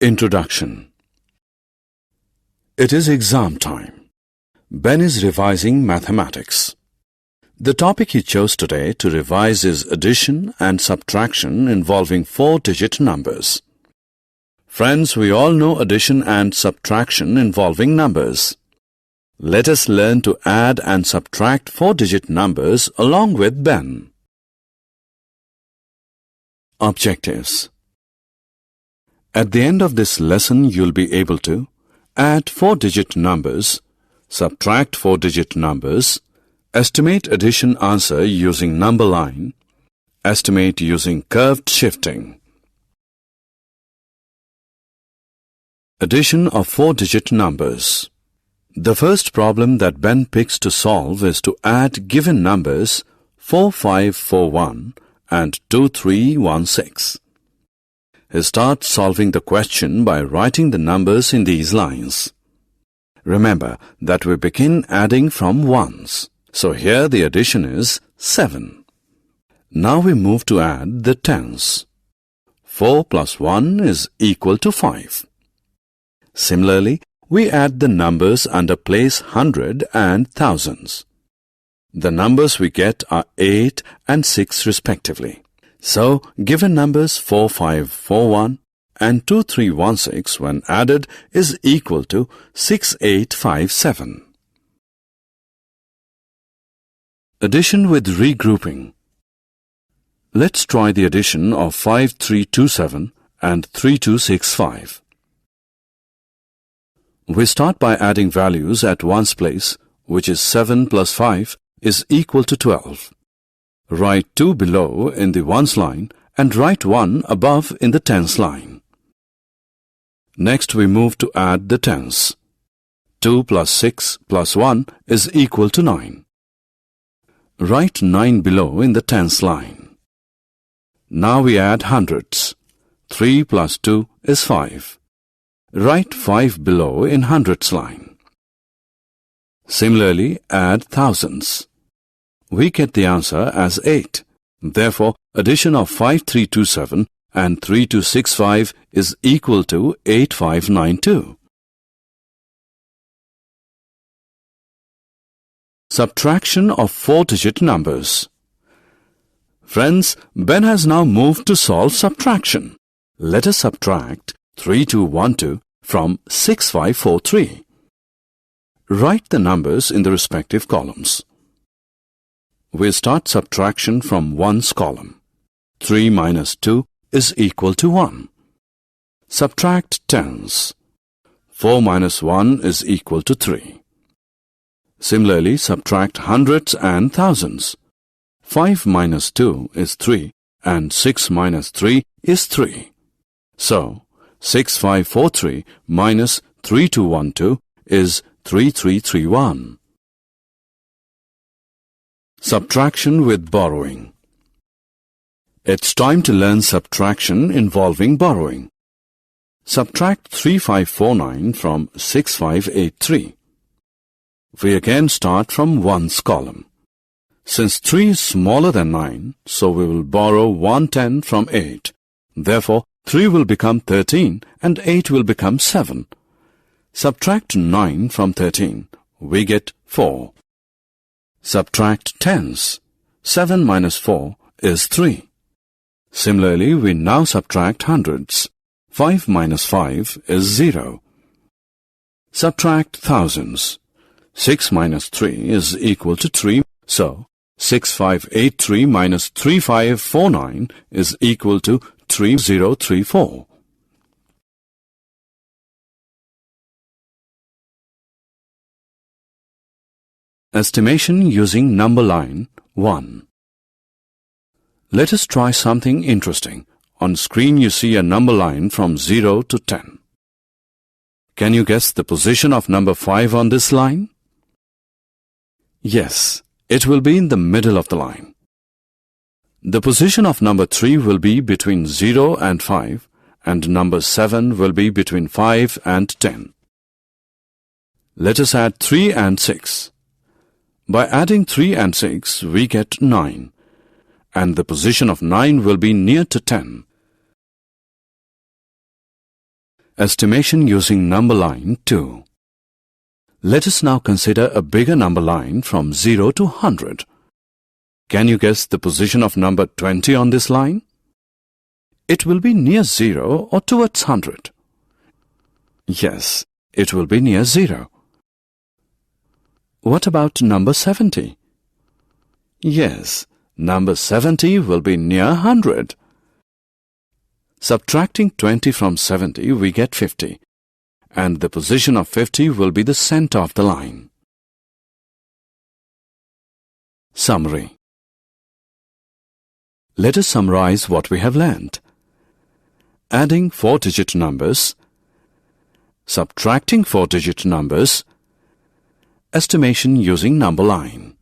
Introduction. It is exam time. Ben is revising mathematics. The topic he chose today to revise is addition and subtraction involving 4-digit numbers. Friends, we all know addition and subtraction involving numbers. Let us learn to add and subtract 4-digit numbers along with Ben. Objectives. At the end of this lesson, you'll be able to add 4-digit numbers, subtract 4-digit numbers, estimate addition answer using number line, estimate using curved shifting. Addition of 4-digit numbers. The first problem that Ben picks to solve is to add given numbers 4541 and 2316. He starts solving the question by writing the numbers in these lines. Remember that we begin adding from ones. So here the addition is 7. Now we move to add the tens. 4 plus 1 is equal to 5. Similarly, we add the numbers under place 100 and thousands. The numbers we get are 8 and 6 respectively. So, given numbers 4541 and 2316 when added is equal to 6857. Addition with regrouping. Let's try the addition of 5327 and 3265. We start by adding values at ones place, which is 7 plus 5 is equal to 12. Write 2 below in the ones line and write 1 above in the tens line. Next we move to add the tens. 2 plus 6 plus 1 is equal to 9. Write 9 below in the tens line. Now we add hundreds. 3 plus 2 is 5. Write 5 below in hundreds line. Similarly, add thousands. We get the answer as 8. Therefore, addition of 5327 and 3265 is equal to 8592. Subtraction of 4-digit numbers. Friends, Ben has now moved to solve subtraction. Let us subtract 3212 from 6543. Write the numbers in the respective columns. We start subtraction from ones column. 3 minus 2 is equal to 1. Subtract tens. 4 minus 1 is equal to 3. Similarly, subtract hundreds and thousands. 5 minus 2 is 3 and 6 minus 3 is 3. So, 6543 minus 3212 is 3331. Subtraction with borrowing. It's time to learn subtraction involving borrowing. Subtract 3549 from 6583. We again start from ones column. Since 3 is smaller than 9, so we will borrow 110 from 8. Therefore, 3 will become 13 and 8 will become 7. Subtract 9 from 13. We get 4. Subtract tens. 7 minus 4 is 3. Similarly, we now subtract hundreds. 5 minus 5 is 0. Subtract thousands. 6 minus 3 is equal to 3. So, 6583 minus 3549 is equal to 3034. Estimation using number line 1. Let us try something interesting. On screen you see a number line from 0 to 10. Can you guess the position of number 5 on this line? Yes, it will be in the middle of the line. The position of number 3 will be between 0 and 5 and number 7 will be between 5 and 10. Let us add 3 and 6. By adding 3 and 6, we get 9, and the position of 9 will be near to 10. Estimation using number line 2. Let us now consider a bigger number line from 0 to 100. Can you guess the position of number 20 on this line? It will be near 0 or towards 100. Yes, it will be near 0. What about number 70? Yes, number 70 will be near 100. Subtracting 20 from 70, we get 50. And the position of 50 will be the center of the line. Summary. Let us summarize what we have learned. Adding 4-digit numbers, subtracting 4-digit numbers, estimation using number line.